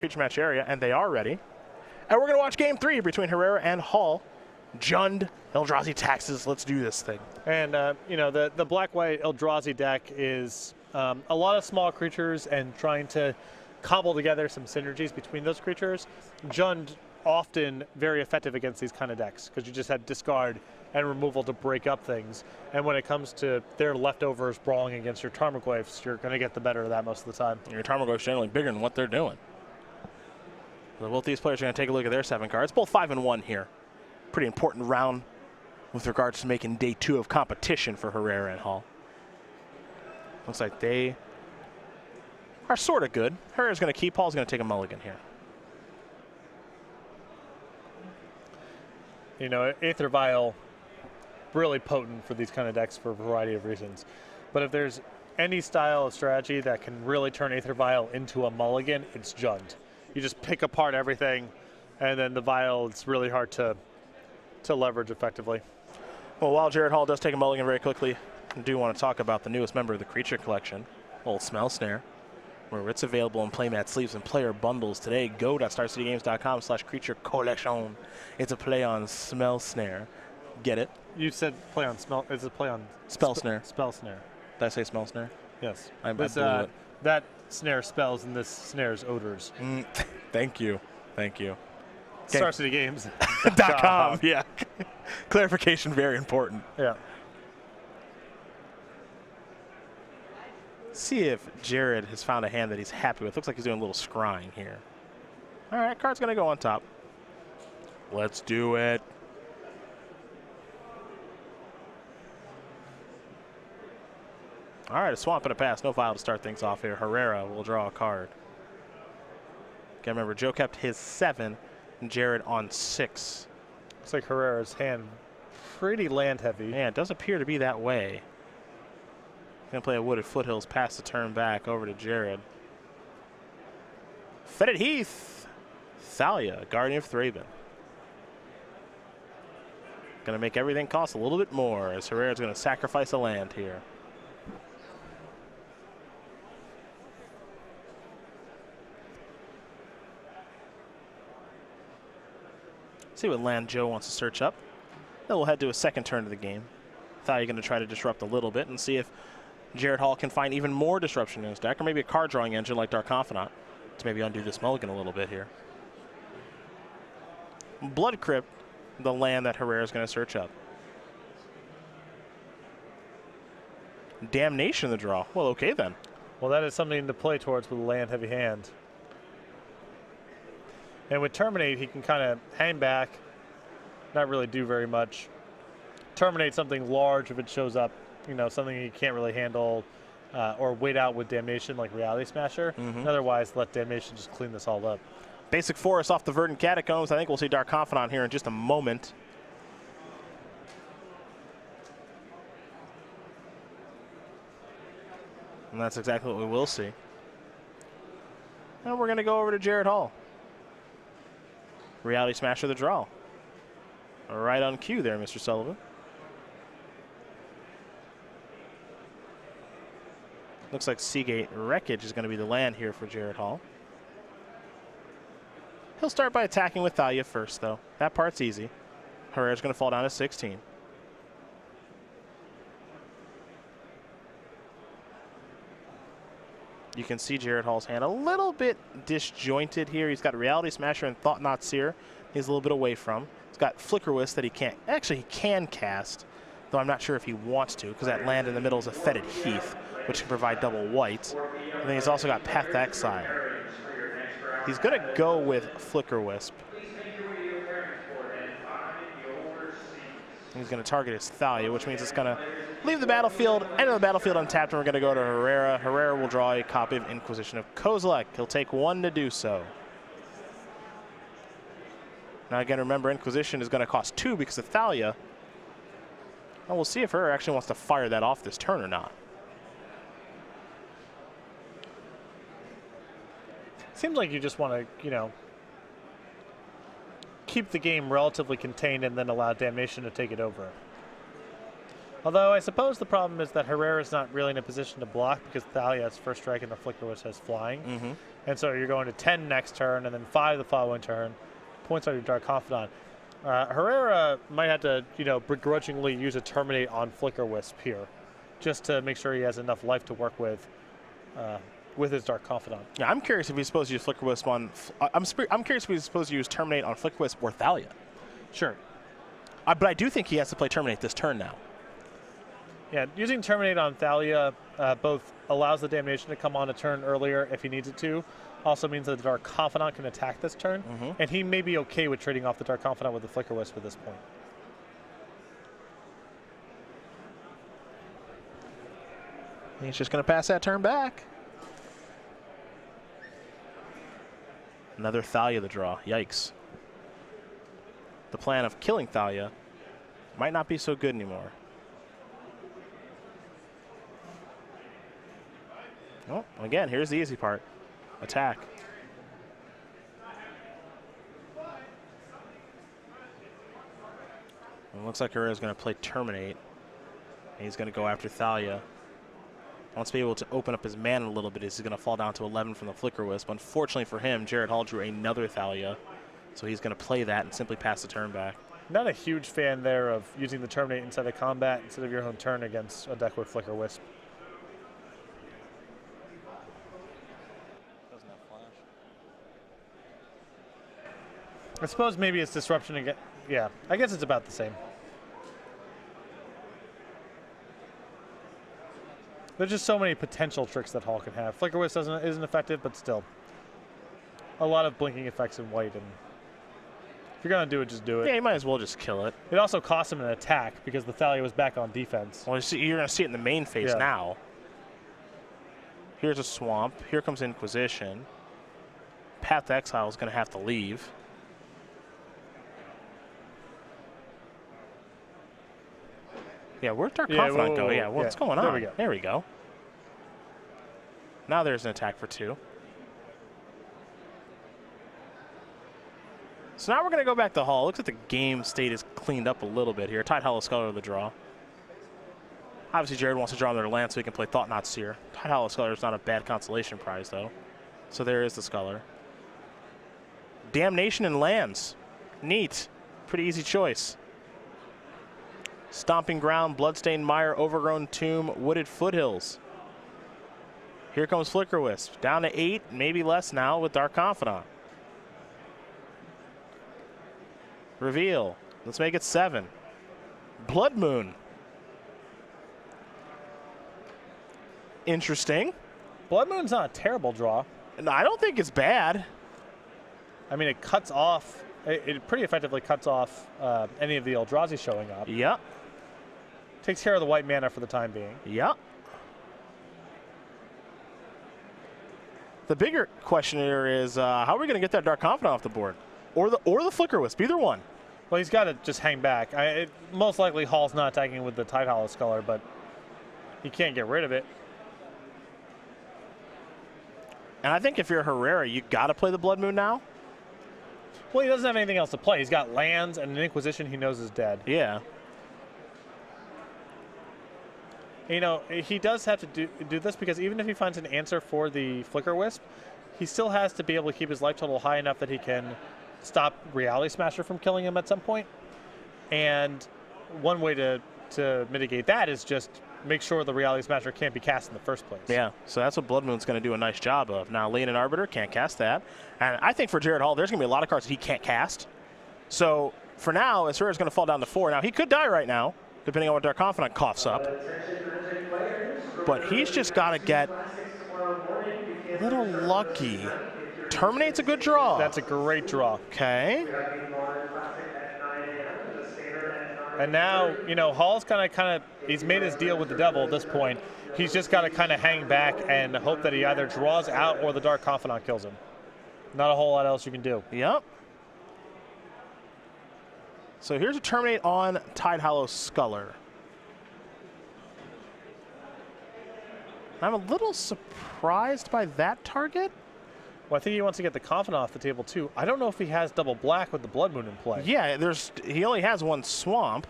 feature match area, and they are ready. And we're going to watch game 3 between Herrera and Hall. Jund, Eldrazi taxes, let's do this thing. And, you know, the black-white Eldrazi deck is a lot of small creatures and trying to cobble together some synergies between those creatures. Jund often very effective against these kind of decks because you just have discard and removal to break up things. And when it comes to their leftovers brawling against your Tarmogoyfs, you're going to get the better of that most of the time. Your Tarmogoyf's generally bigger than what they're doing. So both these players are going to take a look at their 7 cards. Both 5-1 here. Pretty important round with regards to making day 2 of competition for Herrera and Hall. Looks like they are sort of good. Herrera's going to keep. Hall's going to take a mulligan here. You know, Aether Vial, really potent for these kind of decks for a variety of reasons. But if there's any style of strategy that can really turn Aether Vial into a mulligan, it's Jund. You just pick apart everything, and then the Vial, it's really hard to leverage effectively. Well, while Jared Hall does take a mulligan very quickly, I do want to talk about the newest member of the Creature Collection, Old Smell Snare, where it's available in playmat sleeves and player bundles today. Go.starcitygames.com/creature collection. It's a play on Smell Snare. Get it? You said play on smell. It's a play on Spell Snare. Spell Snare. Did I say Smell Snare? Yes. I blew it. That snare spells and this snare's odors. Thank you. Thank you. StarCityGames.com. Yeah. Clarification very important. Yeah. See if Jared has found a hand that he's happy with. Looks like he's doing a little scrying here. All right, card's going to go on top. Let's do it. All right, a swamp and a pass. No Vial to start things off here. Herrera will draw a card. Again, remember, Joe kept his 7 and Jared on 6. Looks like Herrera's hand pretty land heavy. Yeah, it does appear to be that way. Gonna play a Wooded Foothills, pass the turn back over to Jared. Fetid Heath. Thalia, Guardian of Thraben. Gonna make everything cost a little bit more as Herrera's gonna sacrifice a land here. See what land Joe wants to search up. Then we'll head to a second turn of the game. Thalia gonna try to disrupt a little bit and see if Jared Hall can find even more disruption in his deck, or maybe a card drawing engine like Dark Confidant to maybe undo this mulligan a little bit here. Blood Crypt, the land that Herrera is going to search up. Damnation the draw. Well, okay then. Well, that is something to play towards with a land heavy hand. And with Terminate, he can kind of hang back, not really do very much. Terminate something large if it shows up, you know, something he can't really handle, or wait out with Damnation like Reality Smasher. Otherwise, let Damnation just clean this all up. Basic Forest off the Verdant Catacombs. I think we'll see Dark Confidant here in just a moment. And that's exactly what we will see. And we're going to go over to Jared Hall. Reality Smasher the draw. Right on cue there, Mr. Sullivan. Looks like Seagate Wreckage is going to be the land here for Jared Hall. He'll start by attacking with Thalia first, though. That part's easy. Herrera's going to fall down to 16. You can see Jared Hall's hand a little bit disjointed here. He's got Reality Smasher and Thought Knot Seer. He's a little bit away from. He's got Flicker Wisp that he can't. Actually, he can cast, though I'm not sure if he wants to, because that land in the middle is a Fetid Heath, which can provide double white. And then he's also got Path to Exile. He's going to go with Flicker Wisp. He's going to target his Thalia, which means it's going to leave the battlefield, enter the battlefield untapped, and we're going to go to Herrera. Herrera will draw a copy of Inquisition of Kozilek. He'll take 1 to do so. Now again, remember, Inquisition is going to cost 2 because of Thalia. And we'll see if Herrera actually wants to fire that off this turn or not. Seems like you just want to, you know, keep the game relatively contained and then allow Damnation to take it over. Although I suppose the problem is that Herrera is not really in a position to block because Thalia has first strike and the Flickerless has flying. And so you're going to 10 next turn and then 5 the following turn. Points on your Dark Confidant. Herrera might have to, begrudgingly use a Terminate on Flicker Wisp here, just to make sure he has enough life to work with his Dark Confidant. Yeah, I'm curious if he's supposed to use Flicker Wisp on. I'm curious if he's supposed to use Terminate on Flicker Wisp or Thalia. Sure. But I do think he has to play Terminate this turn now. Yeah, using Terminate on Thalia both allows the Damnation to come on a turn earlier if he needs it to. Also means that the Dark Confidant can attack this turn, and he may be okay with trading off the Dark Confidant with the Flicker Wisp at this point. He's just going to pass that turn back. Another Thalia to draw. Yikes. The plan of killing Thalia might not be so good anymore. Oh, again, here's the easy part. Attack. It looks like Herrera's going to play Terminate. And he's going to go after Thalia. Wants to be able to open up his mana a little bit. He's going to fall down to 11 from the Flicker Wisp. Unfortunately for him, Jared Hall drew another Thalia. So he's going to play that and simply pass the turn back. Not a huge fan there of using the Terminate inside of combat instead of your own turn against a deck with Flicker Wisp. I suppose maybe it's disruption again. Yeah, I guess it's about the same. There's just so many potential tricks that Hall can have. Flicker Wisp isn't effective, but still. A lot of blinking effects in white, and if you're going to do it, just do it. Yeah, you might as well just kill it. It also cost him an attack because the Thalia was back on defense. Well, you're going to see it in the main phase now. Here's a Swamp. Here comes Inquisition. Path to Exile is going to have to leave. Yeah, where'd Dark Confidant go? Yeah, what's going on? There we go. There we go. Now there's an attack for 2. So now we're going to go back to Hall. Looks like the game state is cleaned up a little bit here. Tidehollow Sculler to the draw. Obviously, Jared wants to draw another land so he can play Thought Knot Seer. Tidehollow Sculler is not a bad consolation prize, though. So there is the Sculler. Damnation and lands. Neat. Pretty easy choice. Stomping Ground, Bloodstained Mire, Overgrown Tomb, Wooded Foothills. Here comes Flicker Wisp. Down to 8, maybe less now with Dark Confidant. Reveal. Let's make it 7. Blood Moon. Interesting. Blood Moon's not a terrible draw. No, I don't think it's bad. I mean, it cuts off. It pretty effectively cuts off any of the Eldrazi showing up. Yep. Takes care of the white mana for the time being. Yep. The bigger question here is how are we going to get that Dark Confidant off the board? Or the Flicker Wisp, either one. Well, he's got to just hang back. Most likely Hall's not attacking with the Tidehollow Sculler, but he can't get rid of it. And I think if you're Herrera, you got to play the Blood Moon now. Well, he doesn't have anything else to play. He's got lands and an Inquisition he knows is dead. Yeah. You know, he does have to do this because even if he finds an answer for the Flicker Wisp, he still has to be able to keep his life total high enough that he can stop Reality Smasher from killing him at some point. And one way to mitigate that is just make sure the Reality Smasher can't be cast in the first place. Yeah, so that's what Blood Moon's going to do a nice job of. Now, Lane and Arbiter can't cast that. And I think for Jared Hall, there's going to be a lot of cards that he can't cast. So for now, Herrera's going to fall down to 4. Now, he could die right now, depending on what Dark Confidant coughs up. But he's just got to get a little lucky. Terminate's a good draw. That's a great draw. Okay. And now, you know, Hall's kind of, he's made his deal with the devil at this point. He's just got to kind of hang back and hope that he either draws out or the Dark Confidant kills him. Not a whole lot else you can do. Yep. So here's a Terminate on Tidehollow Sculler. I'm a little surprised by that target. Well, I think he wants to get the Confidant off the table, too. I don't know if he has double black with the Blood Moon in play. Yeah, he only has 1 Swamp.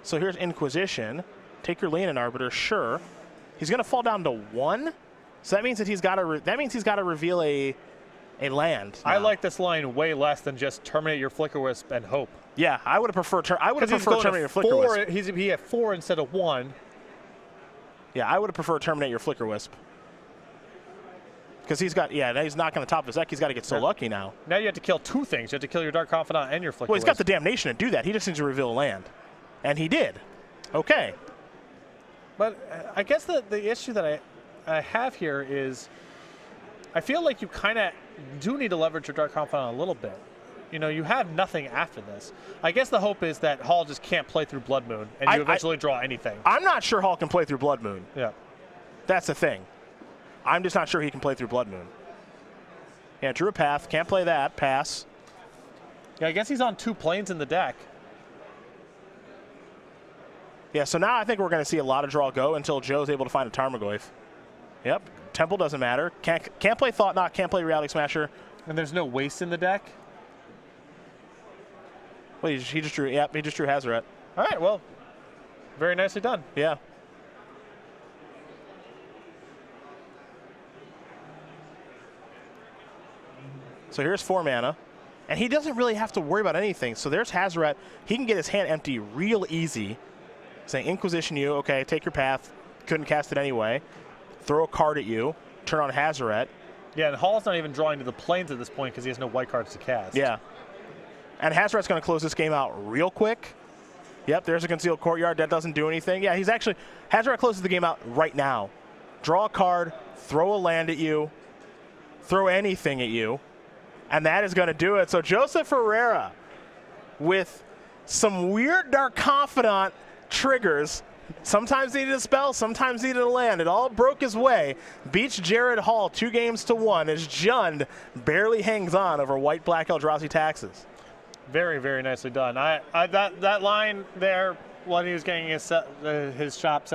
So here's Inquisition. Take your Leonin Arbiter, sure. He's going to fall down to 1. So that means that he's got to reveal a land. Now. I like this line way less than just terminate your Flickerwisp and hope. Yeah, I would have preferred terminate your Flickerwisp. He had 4 instead of 1. Yeah, I would have preferred terminate your Flickerwisp. Because he's got, now he's not going to top his deck. He's got to get so lucky now. Now you have to kill 2 things. You have to kill your Dark Confidant and your Flickerwisp. Well, he's got the damnation to do that. He just needs to reveal a land. And he did. Okay. But I guess the issue that I have here is I feel like you kind of do need to leverage your Dark Confidant a little bit. You know, you have nothing after this. I guess the hope is that Hall just can't play through Blood Moon, and you eventually draw anything. I'm not sure Hall can play through Blood Moon. Yeah. That's the thing. I'm just not sure he can play through Blood Moon. Yeah, drew a path. Can't play that. Pass. Yeah, I guess he's on 2 planes in the deck. Yeah, so now I think we're going to see a lot of draw go until Joe's able to find a Tarmogoyf. Yep. Temple doesn't matter. Can't play Thought Knot. Can't play Reality Smasher. And there's no waste in the deck? Well, he just drew. Yep, he just drew Hazoret. All right, well, very nicely done. Yeah. So here's 4 mana, and he doesn't really have to worry about anything. So there's Hazoret. He can get his hand empty real easy. Saying Inquisition you, okay, take your path. Couldn't cast it anyway. Throw a card at you. Turn on Hazoret. Yeah, and Hall's not even drawing to the planes at this point because he has no white cards to cast. Yeah. And Hazoret's going to close this game out real quick. Yep, there's a Concealed Courtyard. That doesn't do anything. Yeah, Hazoret closes the game out right now. Draw a card, throw a land at you, throw anything at you, and that is going to do it. So Joseph Herrera with some weird Dark Confidant triggers. Sometimes needed a spell, sometimes needed a land. It all broke his way. Beats Jared Hall 2-1 as Jund barely hangs on over white-black Eldrazi Taxes. Very, very nicely done. That line there when he was getting his shop